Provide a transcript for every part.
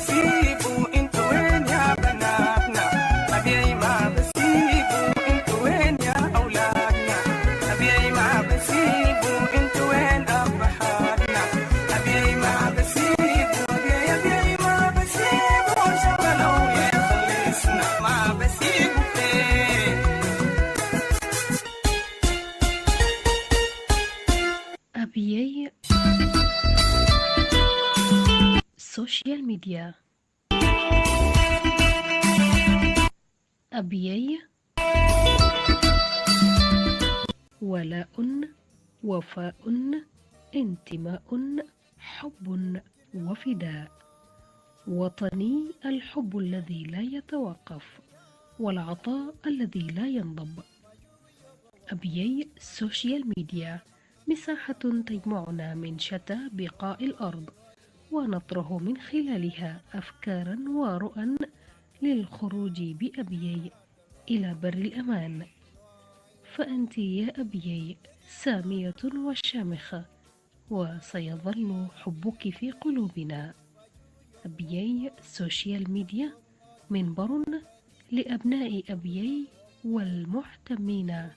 بسيبوا انتوا وين يا بناتنا أبيي ما بسيبوا انتوا وين يا أولادنا أبيي ما بسيبوا انتوا وين أبحاتنا أبيي ما بسيبوا أبيي ما بسيبوا شغلوا يخلصنا ما بسيبوا أبيي سوشيال ميديا. أبيي ولاء وفاء انتماء حب وفداء وطني الحب الذي لا يتوقف والعطاء الذي لا ينضب. أبيي سوشيال ميديا مساحة تجمعنا من شتى بقاع الأرض ونطرح من خلالها أفكارا ورؤى للخروج بأبيي إلى بر الأمان. فأنت يا أبيي سامية وشامخة وسيظل حبك في قلوبنا. أبيي سوشيال ميديا منبر لأبناء أبيي والمهتمين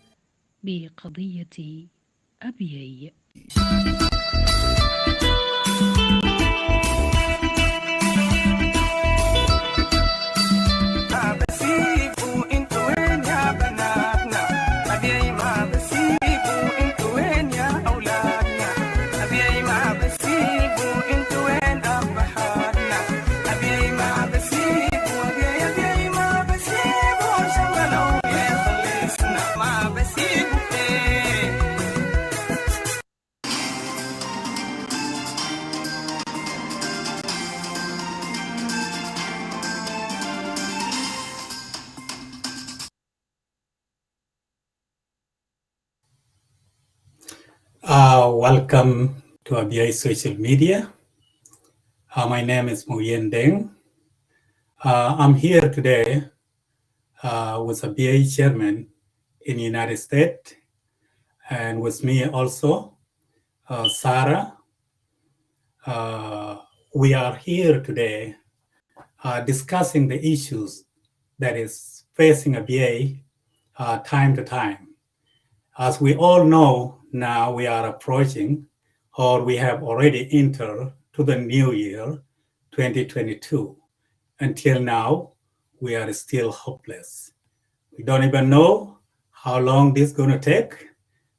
بقضية أبيي. ما بسيبوا انتوا وين يا بناتنا أبيي ما بسيبوا انتوا وين يا أولادنا أبيي ما بسيبوا انتوا وين أبحاتنا أبيي ما بسيبوا أبيي ما بسيبوا شغلوا يخلصنا ما بسيبوا Welcome to Abyei social media. My name is Nguyen Deng. I'm here today with Abyei chairman in the United States, and with me also, Sarah. We are here today discussing the issues that is facing Abyei time to time. As we all know, now we are approaching, or we have already entered to the new year, 2022. Until now, we are still hopeless. We don't even know how long this is going to take.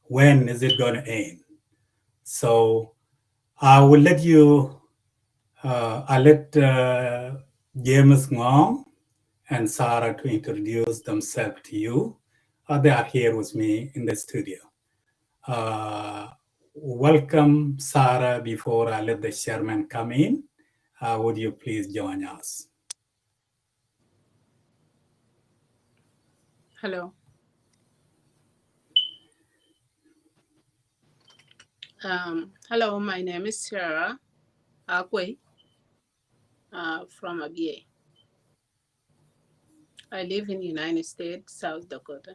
When is it going to end? So I will let you, I'll let James Ngong and Sarah to introduce themselves to you. They are here with me in the studio. Welcome, Sarah. Before I let the chairman come in, would you please join us? Hello. Hello, my name is Sarah Abyei from Abyei. I live in the United States, South Dakota.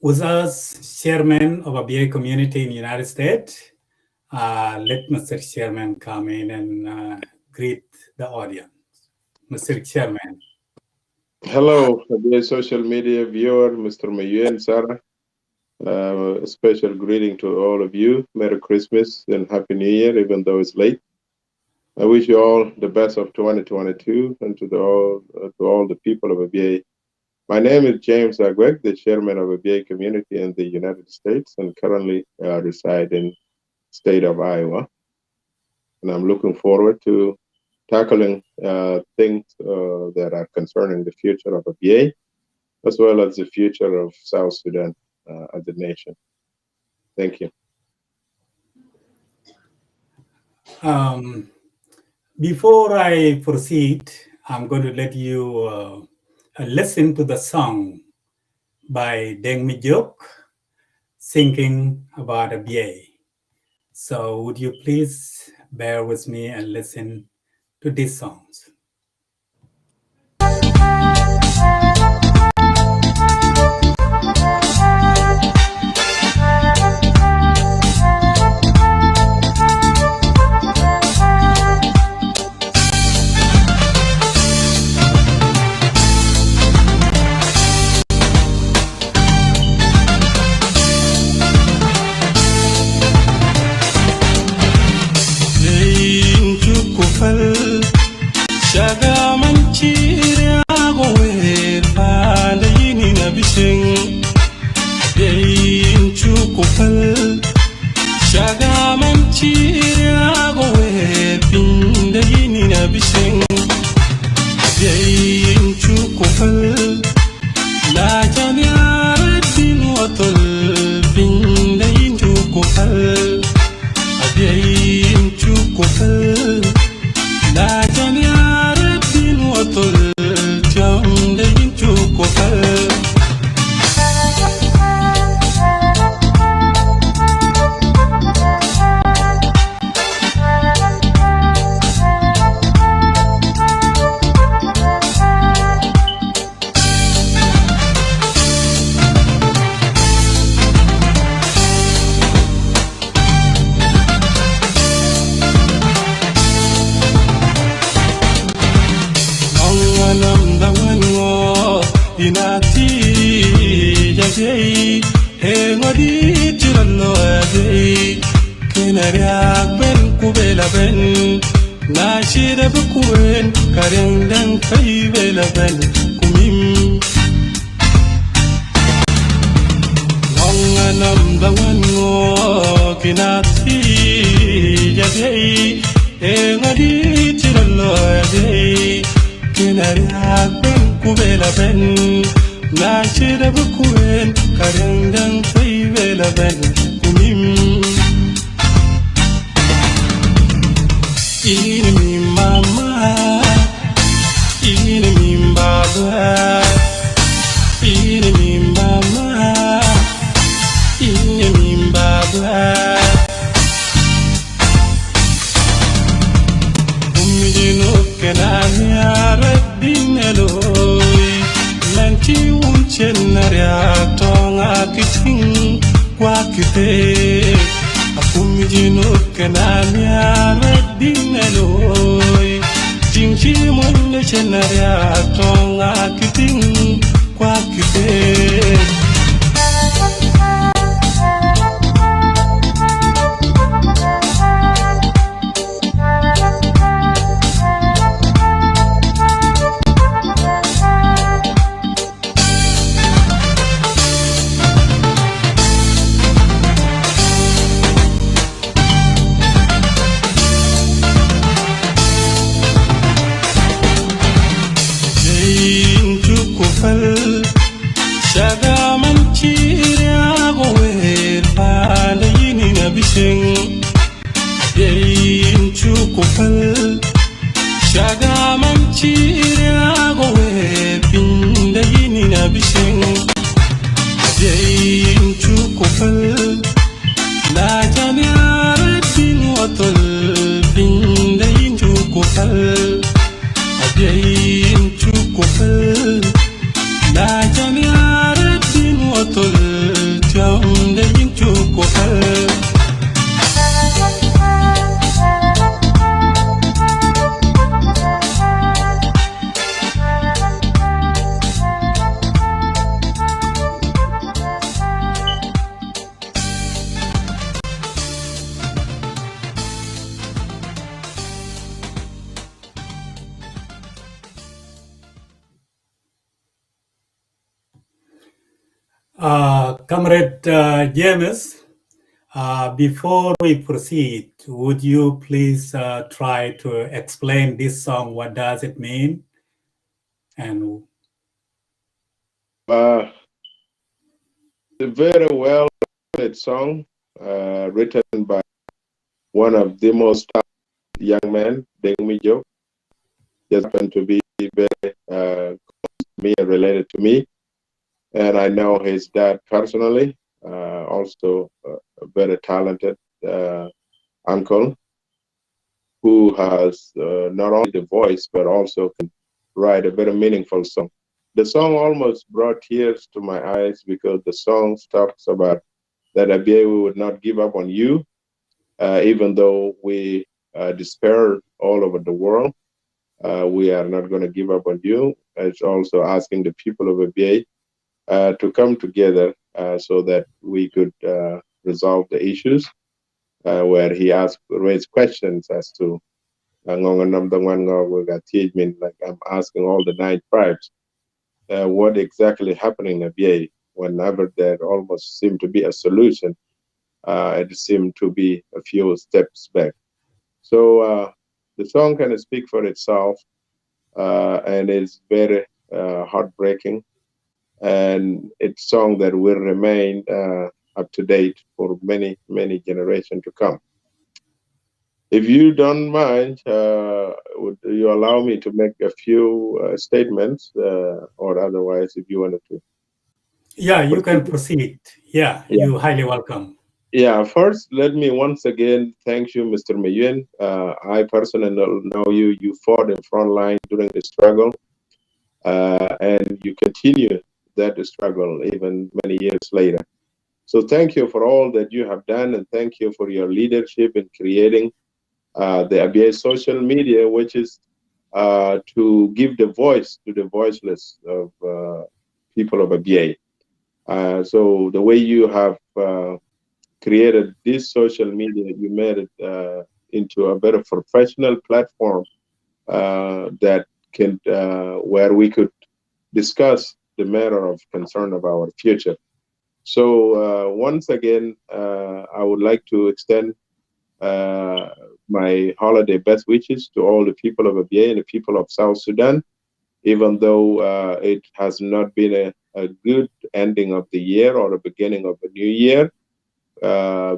With us, Chairman of Abyei community in the United States, let Mr. Chairman come in and greet the audience. Mr. Chairman. Hello, Abyei social media viewer, Mr. Nguyen, Sarah. A special greeting to all of you. Merry Christmas and Happy New Year, even though it's late. I wish you all the best of 2022 and to all the people of Abyei. My name is James Agwek, the chairman of Abyei community in the United States, and currently reside in state of Iowa. And I'm looking forward to tackling things that are concerning the future of Abyei, as well as the future of South Sudan as a nation. Thank you. Before I proceed, I'm going to let you listen to the song by Deng Mijuk, Thinking About Abyei. So would you please bear with me and listen to these songs? fal shaga manchira go wer panda yini na bishing yin chuko fal shaga manchira go wer pinda yini na bishing yin chuko fal la jamiara din watol pinda yin chuko fal Abyei chuko fal la jamiara din watol pinda yin chuko fal Inati Abyei ngodi tirano Abyei kenariak ben kubela ben na shida bukuen karendang fai bela ben kumim nonganam bangango kinati Abyei ngodi tirano Abyei kenariak ben kubela ben na shida bukuen karendang fai bela ben kumim ini mi mama ini mi baba ini mi mama ini mi baba umjino kenanya dineloi nanti unchenaria tonga kiting kwa kite akumjino kenanya dineloi tingchi munne chenaria tonga kiting kwa kite shaga manchira go wer panda yini na bishing yin chuko fal shaga manchira go wer pinda yini na bishing yin chuko fal la jamiara din watol pinda yin chuko fal yin chuko fal la jamiara din watol pinda yin chuko fal Comrade James, before we proceed, would you please try to explain this song? What does it mean? And A very well played song written by one of the most talented young men, Deng Mijo. Just happened to be very close to me and related to me. And I know his dad personally, also a very talented uncle who has not only the voice, but also can write a very meaningful song. The song almost brought tears to my eyes because the song talks about that Abyei, we would not give up on you, even though we despair all over the world. We are not going to give up on you. It's also asking the people of Abyei to come together so that we could resolve the issues where he raised questions as to Like I'm asking all the 9 tribes, what exactly happening in Abyei? Whenever there almost seemed to be a solution, it seemed to be a few steps back. So the song can speak for itself, and it's very heartbreaking, and it's a song that will remain up to date for many, many generations to come. If you don't mind, would you allow me to make a few statements, or otherwise, if you wanted to Yeah, you can proceed? proceed. Yeah, Yeah. you highly welcome. Yeah, first, let me once again thank you, Mr. Nguyen. I personally know you. You fought in front line during the struggle, and you continue that struggle even many years later. So thank you for all that you have done, and thank you for your leadership in creating the Abyei social media, which is to give the voice to the voiceless of people of Abyei. So the way you have created this social media, you made it into a better professional platform that can where we could discuss the matter of concern of our future. So once again, I would like to extend uh, my holiday best wishes to all the people of Abyei and the people of South Sudan, even though it has not been a good ending of the year or the beginning of a new year.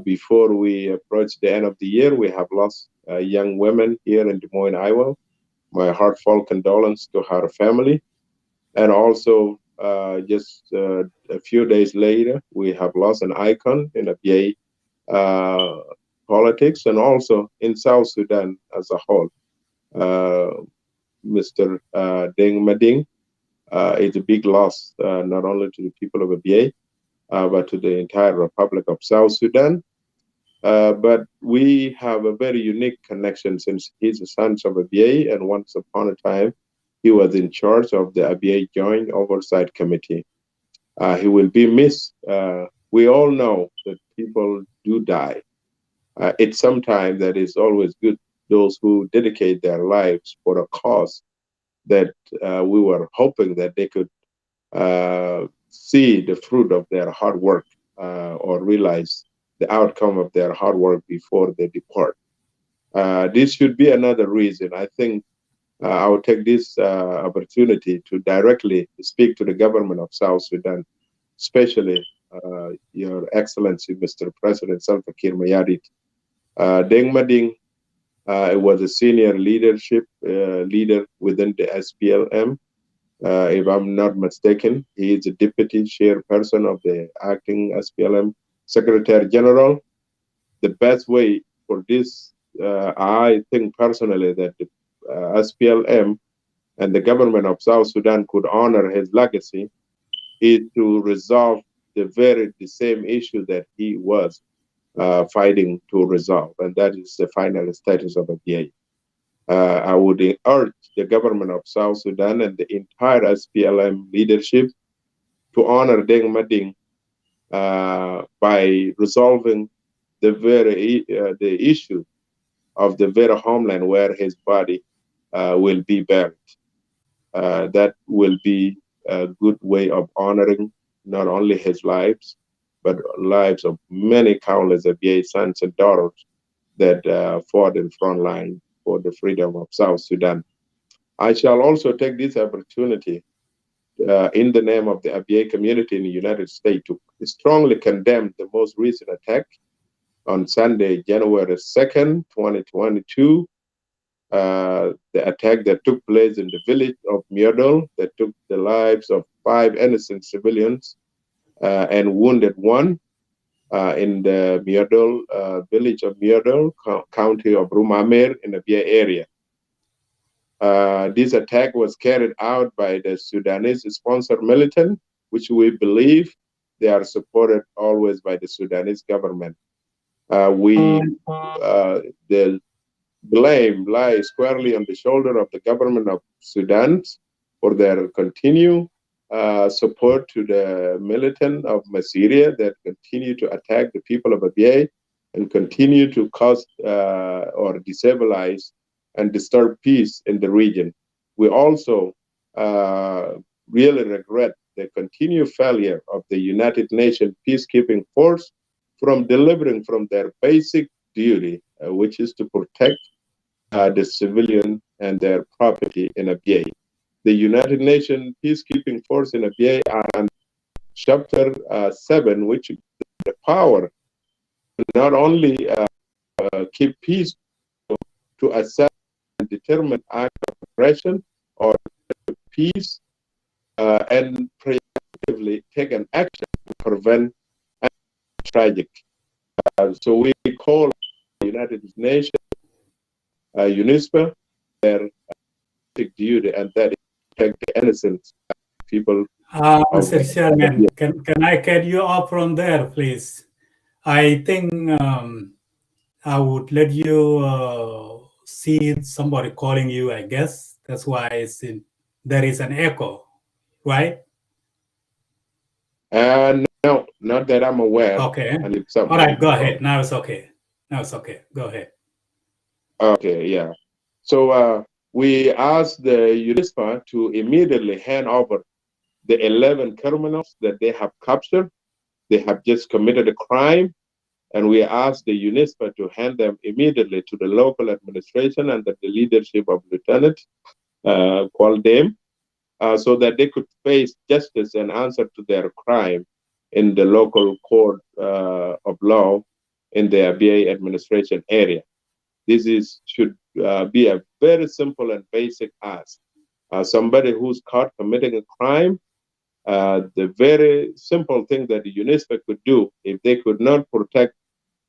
Before we approach the end of the year, we have lost young women here in Des Moines, Iowa. My heartfelt condolence to her family. And also, just a few days later, we have lost an icon in Abyei politics and also in South Sudan as a whole. Mr. Deng Mading is a big loss, not only to the people of Abyei, but to the entire Republic of South Sudan. But we have a very unique connection since he's a son of Abyei, and once upon a time, he was in charge of the Abyei Joint Oversight Committee. He will be missed. We all know that people do die. It's sometimes that it's always good those who dedicate their lives for a cause that we were hoping that they could see the fruit of their hard work or realize the outcome of their hard work before they depart. This should be another reason. I think I will take this opportunity to directly speak to the government of South Sudan, especially Your Excellency, Mr. President Salva Kiir Mayardit. Deng Mading was a senior leadership leader within the SPLM. If I'm not mistaken, he is a deputy chairperson of the acting SPLM Secretary General. The best way for this, I think personally, that the SPLM and the government of South Sudan could honor his legacy is to resolve the same issue that he was fighting to resolve, and that is the final status of Abyei. I would urge the government of South Sudan and the entire SPLM leadership to honor Deng Mading by resolving the issue of the very homeland where his body will be buried. That will be a good way of honoring not only his lives, but lives of many countless Abyei sons and daughters that fought in front line for the freedom of South Sudan. I shall also take this opportunity in the name of the Abyei community in the United States to strongly condemn the most recent attack on Sunday, January 2nd, 2022, the attack that took place in the village of Myrdal that took the lives of 5 innocent civilians and wounded 1 in the Myrdal village of Myrdal, county of Rumamer in the Abyei area. This attack was carried out by the Sudanese-sponsored militant, which we believe they are supported always by the Sudanese government. The blame lies squarely on the shoulder of the government of Sudan for their continued support to the militant of Massyria that continue to attack the people of Abyei and continue to cause or destabilize and disturb peace in the region. We also really regret the continued failure of the United Nations peacekeeping force from delivering from their basic duty, which is to protect the civilian and their property in Abyei. The United Nations peacekeeping force in Abyei are under Chapter 7, which is the power to not only keep peace, to assess and determine acts of aggression or peace, and preemptively take an action to prevent tragic. So we call the United Nations, UNISPA, their basic duty, and that is to protect the innocent people. Mr. Chairman, can I cut you off from there, please? I think I would let you see somebody calling you, I guess. That's why there is an echo, right? No, not that I'm aware. Okay. All right, go ahead. Now it's okay. Go ahead. Okay, yeah. So we asked the UNISPA to immediately hand over the 11 criminals that they have captured. They have just committed a crime, and we asked the UNISPA to hand them immediately to the local administration under the leadership of Lieutenant Kwaldem, so that they could face justice and answer to their crime in the local court of law in the Abyei administration area. This should be a very simple and basic ask. Somebody who's caught committing a crime, the very simple thing that the UNISPA could do, if they could not protect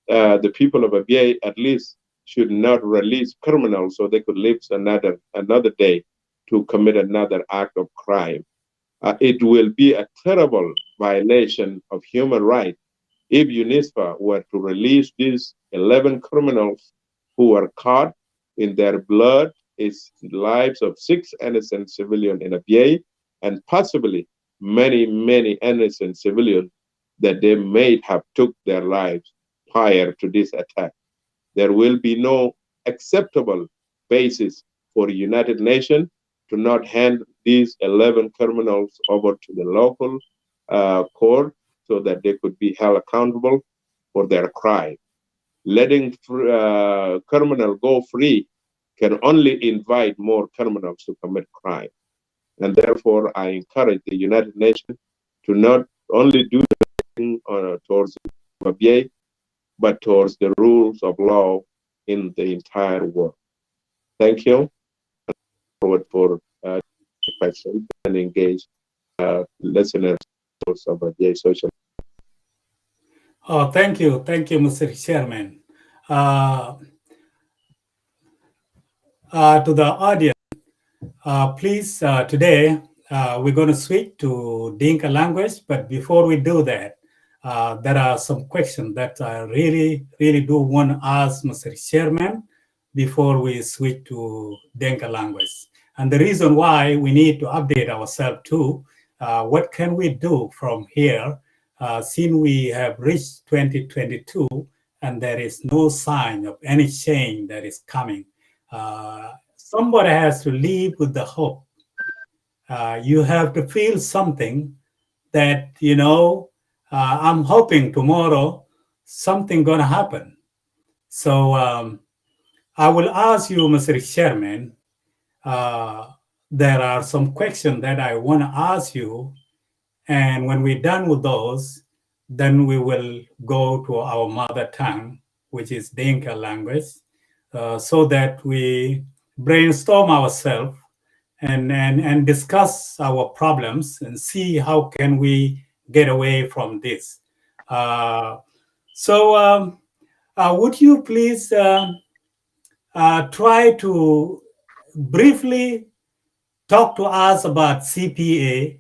the people of Abyei, at least should not release criminals so they could live another day to commit another act of crime. It will be a terrible violation of human rights if UNISPA were to release these 11 criminals who were caught. In their blood is lives of 6 innocent civilians in Abyei, and possibly many, many innocent civilians that they may have took their lives prior to this attack. There will be no acceptable basis for the United Nations to not hand these 11 criminals over to the local court so that they could be held accountable for their crime. Letting criminals go free can only invite more criminals to commit crime. And therefore, I encourage the United Nations to not only do anything towards Abyei, but towards the rules of law in the entire world. Thank you. I look forward for questions and engage listeners of Abyei Social. Oh, thank you, Mr. Chairman. To the audience, please, today we're going to switch to Dinka language, but before we do that, there are some questions that I really do want to ask Mr. Chairman before we switch to Dinka language. And the reason why we need to update ourselves too, what can we do from here since we have reached 2022 and there is no sign of any change that is coming. Somebody has to live with the hope. You have to feel something that, I'm hoping tomorrow something gonna happen. So I will ask you, Mr. Chairman, there are some questions that I want to ask you, and when we're done with those, then we will go to our mother tongue, which is Dinka language, so that we brainstorm ourselves and discuss our problems and see how can we get away from this. So would you please try to briefly talk to us about CPA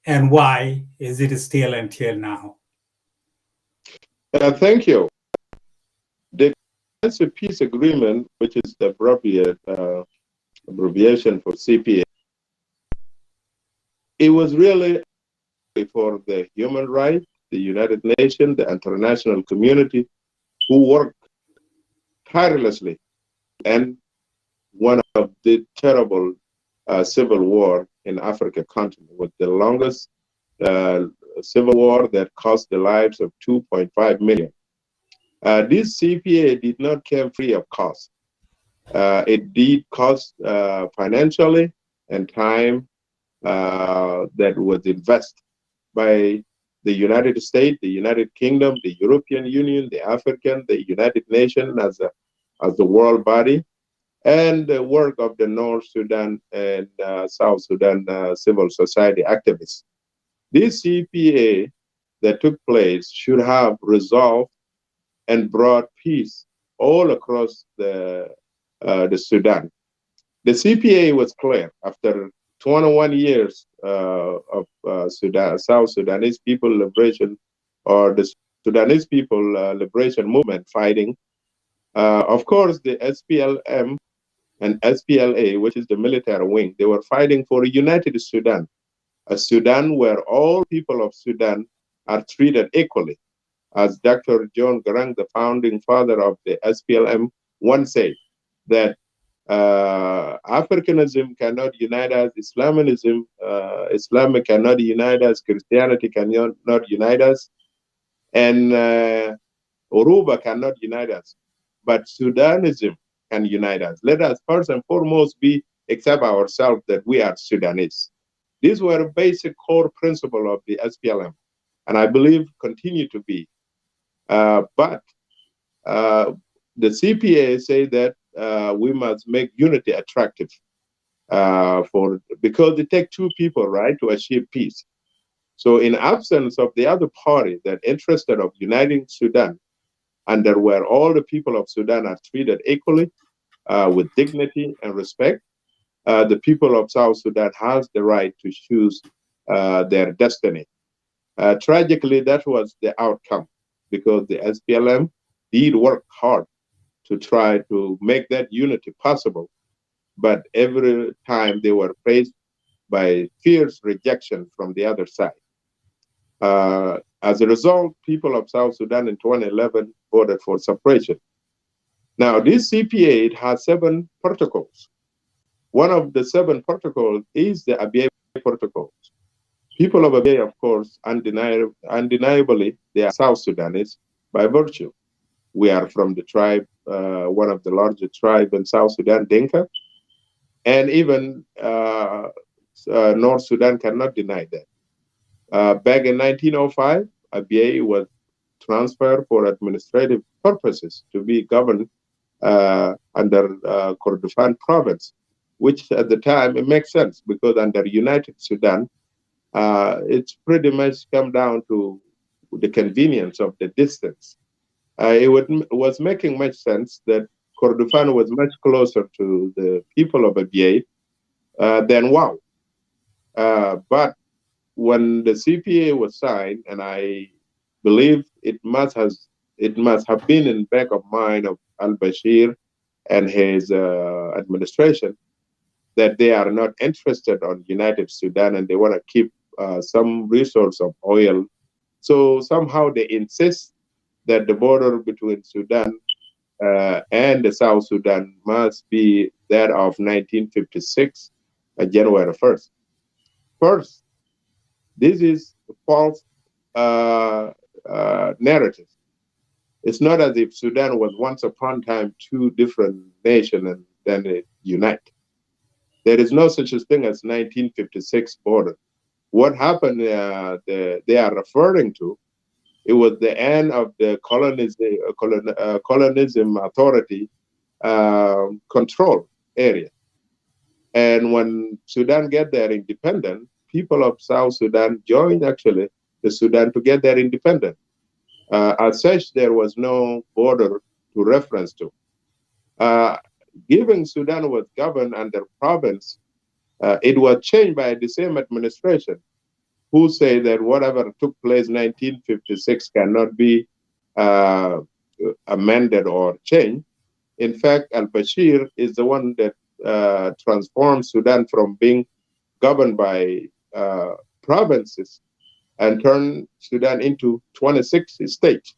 and why is it still until now? Thank you. The Peace Agreement, which is the abbreviation for CPA, it was really for the human rights, the United Nations, the international community, who worked tirelessly and one of the terrible civil war in Africa continent, with the longest uh, civil war that cost the lives of 2.5 million. This CPA did not come free of cost. It did cost financially and time that was invested by the United States, the United Kingdom, the European Union, the African, the United Nations as the world body, and the work of the North Sudan and South Sudan civil society activists. This CPA that took place should have resolved and brought peace all across the Sudan. The CPA was clear after 21 years of South Sudanese people liberation, or the Sudanese people liberation movement fighting. Of course, the SPLM and SPLA, which is the military wing, they were fighting for a united Sudan, a Sudan where all people of Sudan are treated equally. As Dr. John Garang, the founding father of the SPLM, once said, that Africanism cannot unite us, Islam cannot unite us, Christianity cannot unite us, and Uruba cannot unite us. But Sudanism can unite us. Let us first and foremost accept ourselves that we are Sudanese. These were a basic core principle of the SPLM, and I believe continue to be. But the CPA say that we must make unity attractive because it takes two people, right, to achieve peace. So in absence of the other party that interested of uniting Sudan, under where all the people of Sudan are treated equally with dignity and respect, the people of South Sudan has the right to choose their destiny. Tragically, that was the outcome, because the SPLM did work hard to try to make that unity possible. But every time they were faced by fierce rejection from the other side. As a result, people of South Sudan in 2011 voted for separation. Now, this CPA, it has 7 protocols. One of the 7 protocols is the Abyei protocols. People of Abyei, of course, undeniably, they are South Sudanese by virtue. We are from the tribe, one of the largest tribes in South Sudan, Dinka. And even North Sudan cannot deny that. Back in 1905, Abyei was transferred for administrative purposes to be governed under Kordofan province, which at the time, it makes sense because under United Sudan, it's pretty much come down to the convenience of the distance. It was making much sense that Kordofan was much closer to the people of Abyei than Wow. But when the CPA was signed, and I believe it must have been in the back of mind of al-Bashir and his administration, that they are not interested on United Sudan and they want to keep some resource of oil. So somehow they insist that the border between Sudan and the South Sudan must be that of 1956, January 1st. First, this is a false narrative. It's not as if Sudan was once upon a time 2 different nations and then it unite. There is no such a thing as 1956 border. What happened, they are referring to, it was the end of the colonism authority control area. And when Sudan get their independence, people of South Sudan joined actually the Sudan to get their independence. As such, there was no border to reference to. Given Sudan was governed under province, it was changed by the same administration, who say that whatever took place in 1956 cannot be amended or changed. In fact, al-Bashir is the one that transformed Sudan from being governed by provinces and turned Sudan into 26 states.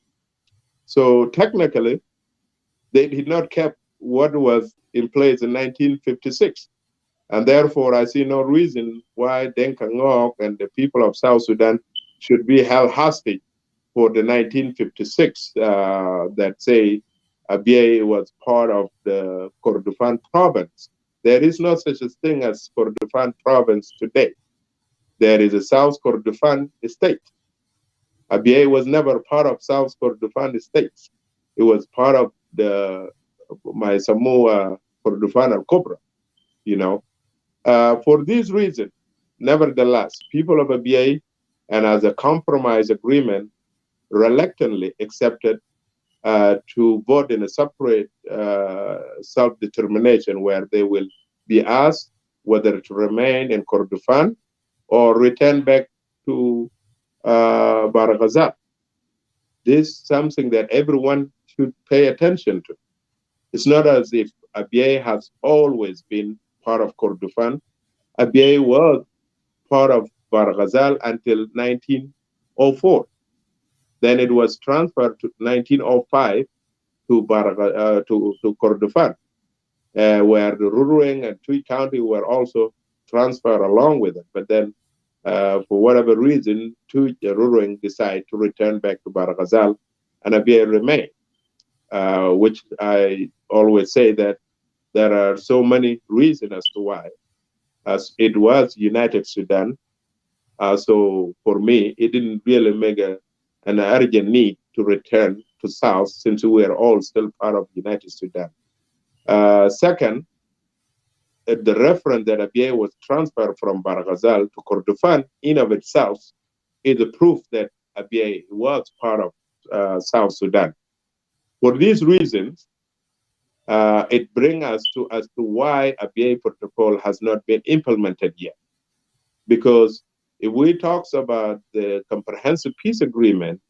So technically, they did not keep what was in place in 1956. And therefore, I see no reason why Deng Ngok and the people of South Sudan should be held hostage for the 1956 that say Abyei was part of the Kordofan province. There is no such a thing as Kordofan province today. There is a South Kordofan state. Abyei was never part of South Kordofan states. It was part of the my Samoa Kordofan al Cobra, you know. For this reason, nevertheless, people of Abyei, and as a compromise agreement, reluctantly accepted to vote in a separate self-determination where they will be asked whether to remain in Kordofan or return back to Barghazal. This is something that everyone should pay attention to. It's not as if Abyei has always been part of Kordofan. Abyei was part of Barghazal until 1904. Then it was transferred to 1905 to Kordofan, where the Rurueng and Tui County were also transferred along with it. But then, for whatever reason, Rurueng decided to return back to Barghazal, and Abyei remained, which I always say that there are so many reasons as to why. As it was United Sudan, so for me, it didn't really make an urgent need to return to South since we are all still part of United Sudan. Second, the reference that Abyei was transferred from Barghazal to Kordofan in of itself is a proof that Abyei was part of South Sudan. For these reasons, it brings us to why Abyei Protocol has not been implemented yet. Because if we talk about the comprehensive peace agreement,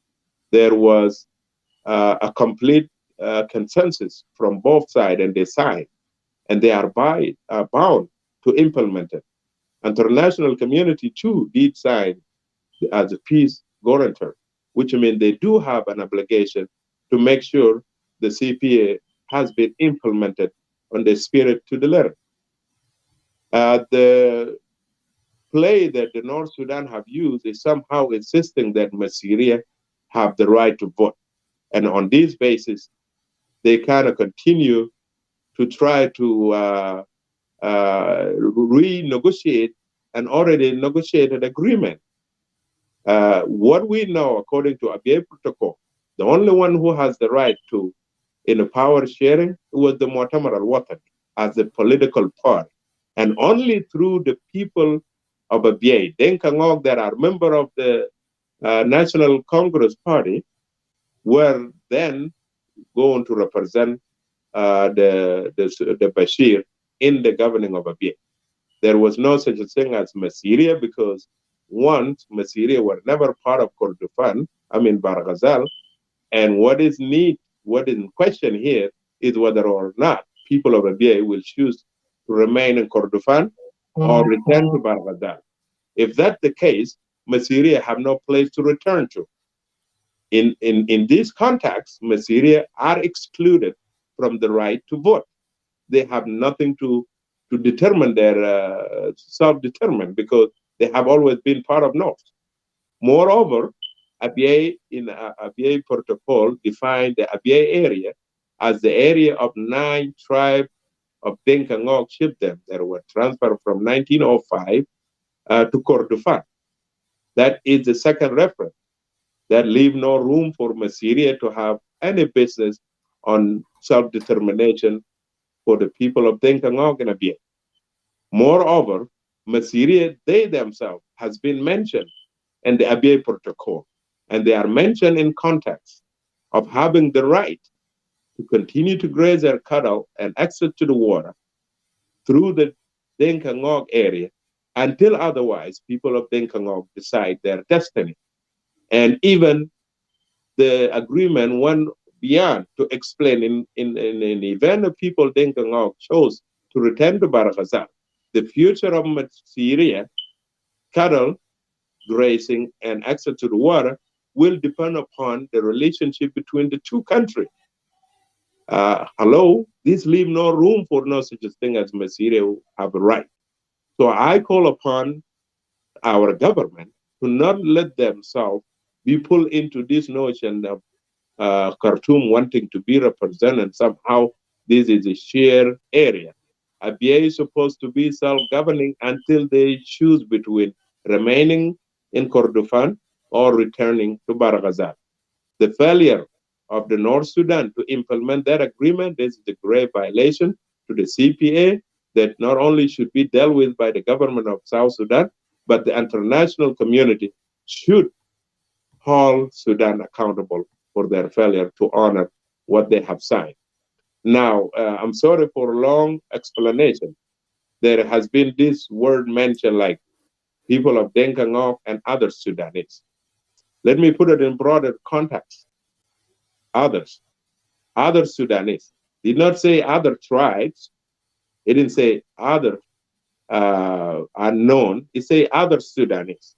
there was a complete consensus from both sides, and they signed, and they are bound to implement it. International community too did sign as a peace guarantor, which means they do have an obligation to make sure the CPA has been implemented on the spirit to the letter. The play that the North Sudan have used is somehow insisting that Masseria have the right to vote. And on this basis, they kind of continue to try to renegotiate an already negotiated agreement. What we know, according to Abyei Protocol, the only one who has the right to, in a power sharing, was the Mu'tamar al-Watan as a political party. And only through the people of Abyei, Denka Ngok, that are member of the National Congress Party, were then going to represent the Bashir in the governing of Abyei. There was no such a thing as Masseria, because once Masseria were never part of Kordofan, Barghazal, and what is in question here is whether or not people of Abyei will choose to remain in Kordofan or return to Barghazal. If that's the case, Masseria have no place to return to. In this context, Masseria are excluded from the right to vote. They have nothing to determine their self-determine, because they have always been part of North. Moreover, Abyei in Abyei Protocol defined the Abyei area as the area of 9 tribes of Denka Ngok chieftains that were transferred from 1905 to Kordofan. That is the second reference. That leave no room for Masseria to have any business on self-determination for the people of Denka Ngok and Abyei. Moreover, Masseria, they themselves, has been mentioned in the Abyei Protocol, and they are mentioned in context of having the right to continue to graze their cattle and access to the water through the Denka Ngok area until otherwise people of Denka Ngok decide their destiny. And even the agreement went beyond to explain in an event of people Denka Ngok chose to return to Barghazal, the future of Masseria, cattle, grazing, and access to the water will depend upon the relationship between the two countries. Hello, this leave no room for no such a thing as Masire have a right. So I call upon our government to not let themselves be pulled into this notion of Khartoum wanting to be represented somehow. This is a shared area. Abyei is supposed to be self-governing until they choose between remaining in Kordofan or returning to Barghazal. The failure of the North Sudan to implement that agreement is a grave violation to the CPA that not only should be dealt with by the government of South Sudan, but the international community should hold Sudan accountable for their failure to honor what they have signed. Now, I'm sorry for a long explanation. There has been this word mentioned like people of Denkangok and other Sudanese. Let me put it in broader context. Other Sudanese. Did not say other tribes. It didn't say other unknown. It say other Sudanese.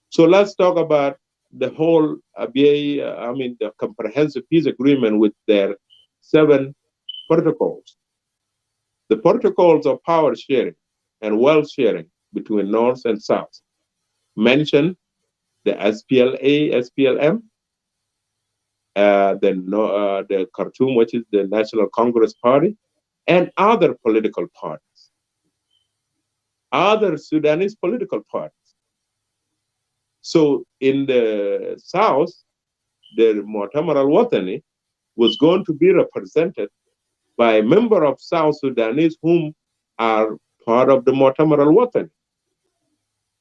So let's talk about the whole Abyei, the comprehensive peace agreement with their 7 protocols. The protocols of power sharing and wealth sharing between North and South mention the SPLA, SPLM, the Khartoum, which is the National Congress Party, and other political parties, other Sudanese political parties. So in the South, the Mu'tamar al-Watani was going to be represented by a member of South Sudanese whom are part of the Mu'tamar al-Watani.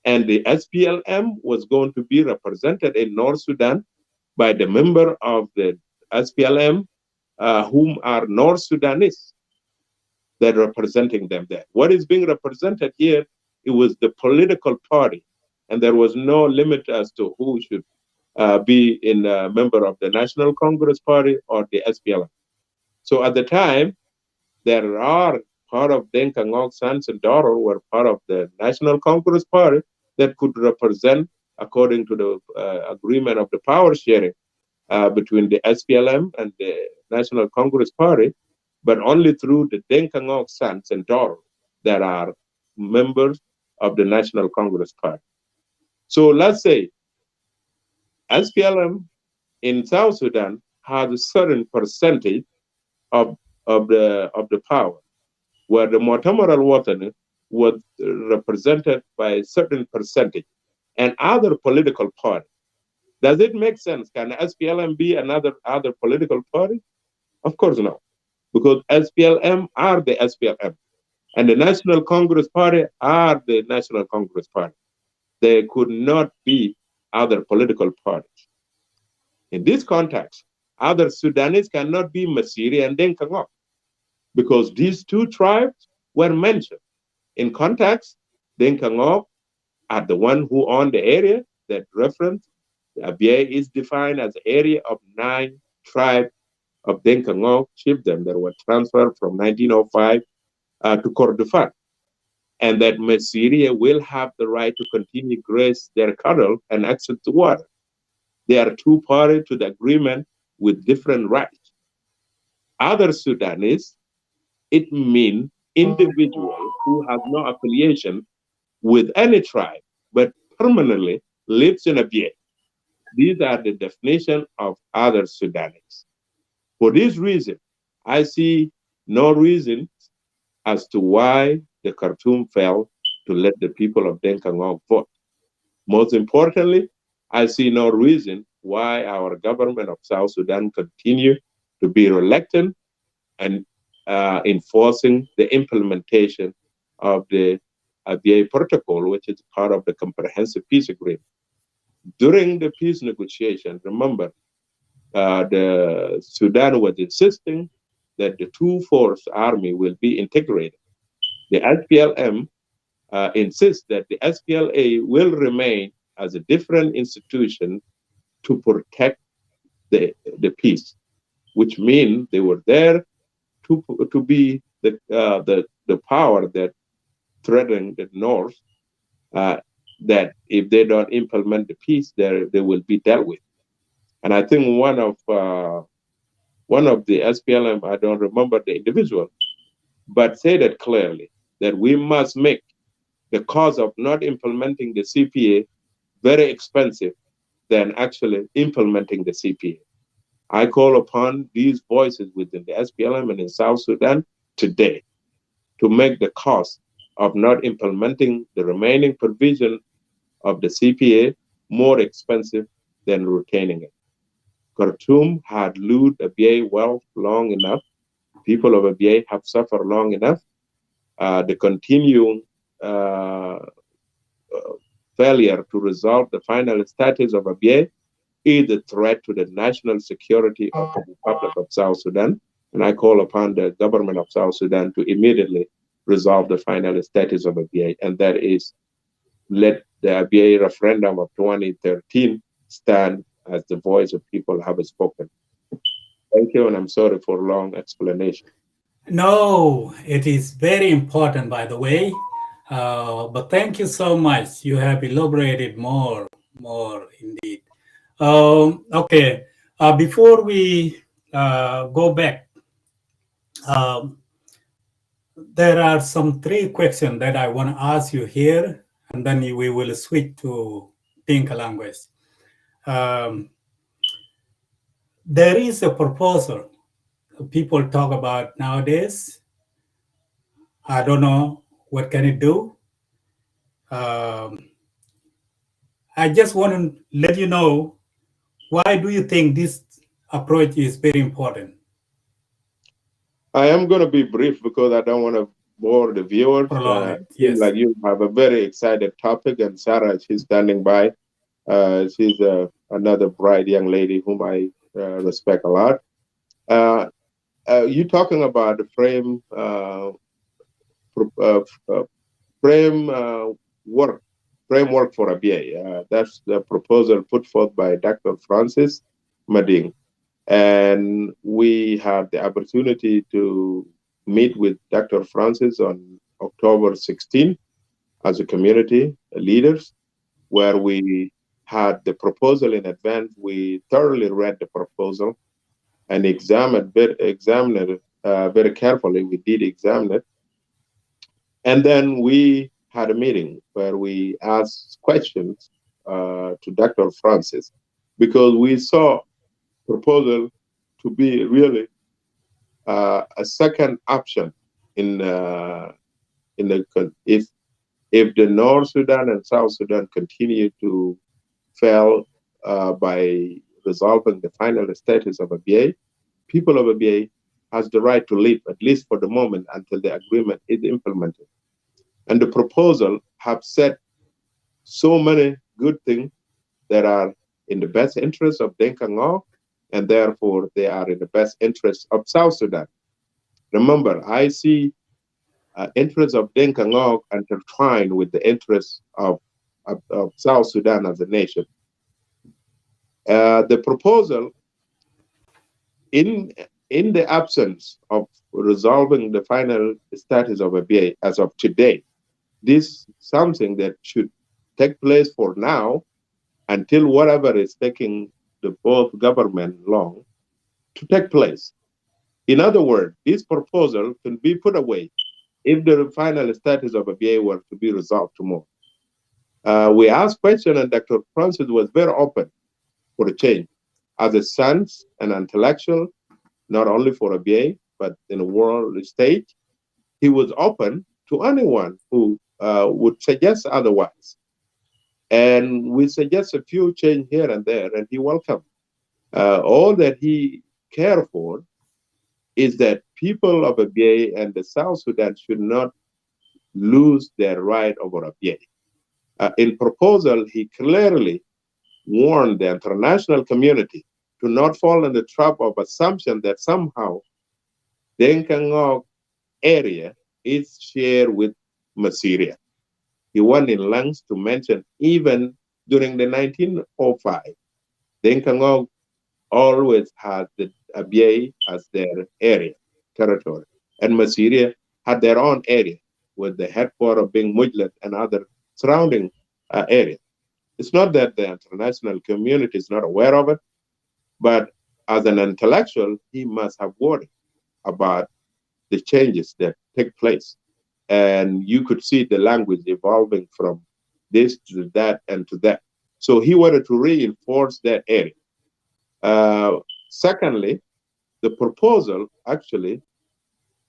And the SPLM was going to be represented in North Sudan by the member of the SPLM whom are North Sudanese that are representing them there. What is being represented here, it was the political party, and there was no limit as to who should be in a member of the National Congress Party or the SPLM. So at the time, there are part of Denka Ngok sons and daughter were part of the National Congress Party that could represent, according to the agreement of the power sharing between the SPLM and the National Congress Party, but only through the Denka Ngok sons and daughters that are members of the National Congress Party. So let's say SPLM in South Sudan has a certain percentage of the power, where the Mu'tamar al-Watani was represented by a certain percentage, and other political parties. Does it make sense? Can SPLM be another political party? Of course not, because SPLM are the SPLM, and the National Congress Party are the National Congress Party. They could not be other political parties. In this context, other Sudanese cannot be Masiri and Denka Ngok, because these 2 tribes were mentioned. In context, Denka Ngok are the one who own the area that reference. Abyei is defined as an area of 9 tribes of Denka Ngok chiefdom that were transferred from 1905 to Kordofan, and that Masiri will have the right to continue graze their cattle and access to water. They are 2 parties to the agreement with different rights. Other Sudanese, it means individual who have no affiliation with any tribe, but permanently lives in Abyei. These are the definition of other Sudanese. For this reason, I see no reason as to why the Khartoum failed to let the people of Denka Ngok vote. Most importantly, I see no reason why our government of South Sudan continue to be reluctant and enforcing the implementation of the Abyei Protocol, which is part of the Comprehensive Peace Agreement. During the peace negotiation, remember, the Sudan was insisting that the 2-force army will be integrated. The SPLM insists that the SPLA will remain as a different institution to protect the peace, which means they were there to be the power that threatened the North, that if they don't implement the peace, they will be dealt with. And I think one of one of the SPLM, I don't remember the individual, but said it clearly that we must make the cost of not implementing the CPA very expensive than actually implementing the CPA. I call upon these voices within the SPLM and in South Sudan today to make the cost of not implementing the remaining provision of the CPA more expensive than retaining it. Khartoum had looted Abyei wealth long enough. People of Abyei have suffered long enough. The continuing failure to resolve the final status of Abyei is a threat to the national security of the Republic of South Sudan. And I call upon the government of South Sudan to immediately resolve the final status of Abyei, and that is let the Abyei referendum of 2013 stand as the voice of people have spoken. Thank you, and I'm sorry for long explanation. No, it is very important, by the way. But thank you so much. You have elaborated more indeed. Okay, before we go back, there are some 3 questions that I want to ask you here, and then we will switch to Dinka language. There is a proposal people talk about nowadays. I don't know what can it do. I just want to let you know, why do you think this approach is very important? I am going to be brief because I don't want to bore the viewers. Yes. Like you have a very excited topic, and Sarah, she's standing by. She's another bright young lady whom I respect a lot. You're talking about the framework for Abyei. That's the proposal put forth by Dr. Francis Mading. And we had the opportunity to meet with Dr. Francis on October 16 as a community leaders, where we had the proposal in advance. We thoroughly read the proposal and examined it very carefully. We did examine it. And then we had a meeting where we asked questions to Dr. Francis, because we saw proposal to be really a second option in the if the North Sudan and South Sudan continue to fail by resolving the final status of Abyei, people of Abyei has the right to live, at least for the moment, until the agreement is implemented. And the proposal have said so many good things that are in the best interest of Denka Ngok, and therefore they are in the best interest of South Sudan. Remember, I see interests of Denka Ngok intertwined with the interests of South Sudan as a nation. The proposal, in the absence of resolving the final status of Abyei as of today, this is something that should take place for now until whatever is taking the both government long to take place. In other words, this proposal can be put away if the final status of Abyei were to be resolved tomorrow. We asked questions, and Dr. Francis was very open for a change. As a sense and intellectual, not only for Abyei, but in a world stage, he was open to anyone who would suggest otherwise. And we suggest a few change here and there, and he welcomed. All that he cared for is that people of Abyei and the South Sudan should not lose their right over Abyei. In proposal, he clearly warned the international community to not fall in the trap of assumption that somehow the Nkangog area is shared with Massyria. He went in lengths to mention even during the 1905, the Nkangog always had the Abyei as their area, territory. And Massyria had their own area, with the headquarters being Mujlat and other surrounding areas. It's not that the international community is not aware of it, but as an intellectual, he must have worried about the changes that take place. And you could see the language evolving from this to that and to that. So he wanted to reinforce that area. Secondly, the proposal actually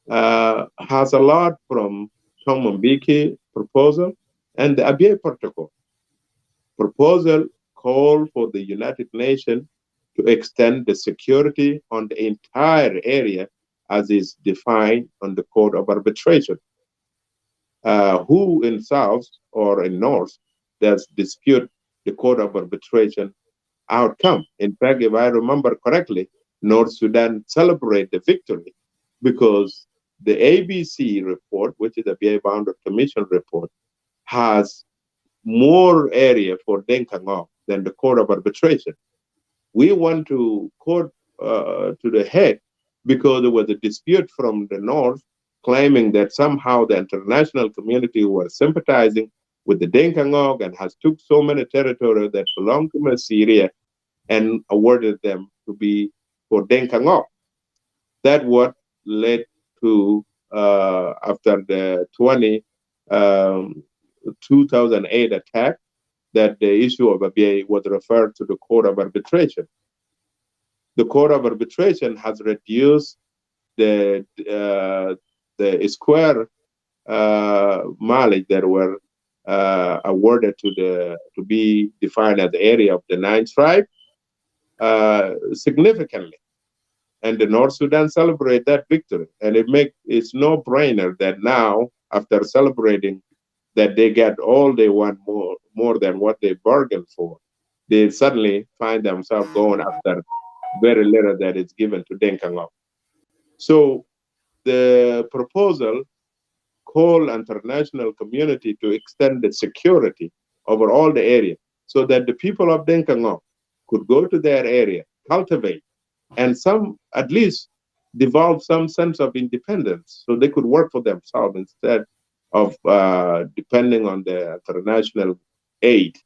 has a lot from Tom Mbeki proposal and the Abyei Protocol. Proposal call for the United Nations to extend the security on the entire area as is defined on the Code of Arbitration. Who in South or in North does dispute the Code of Arbitration outcome? In fact, if I remember correctly, North Sudan celebrate the victory because the ABC report, which is the Abyei Boundary Commission report, has more area for Denkangok than the Court of Arbitration. We want to court to the head because there was a dispute from the North claiming that somehow the international community was sympathizing with the Denkangok and has took so many territories that belong to Syria and awarded them to be for Denkangok. That what led to, after the 2008 attack, that the issue of Abyei was referred to the Court of Arbitration. The Court of Arbitration has reduced the square mileage that were awarded to be defined as the area of the 9th tribe significantly. And the North Sudan celebrate that victory. And it's no brainer that now, after celebrating that they get all they want more than what they bargained for, they suddenly find themselves going after very little that is given to Denkangok. So the proposal call international community to extend the security over all the area so that the people of Denkangok could go to their area, cultivate, and at least develop some sense of independence so they could work for themselves instead of depending on the international aid.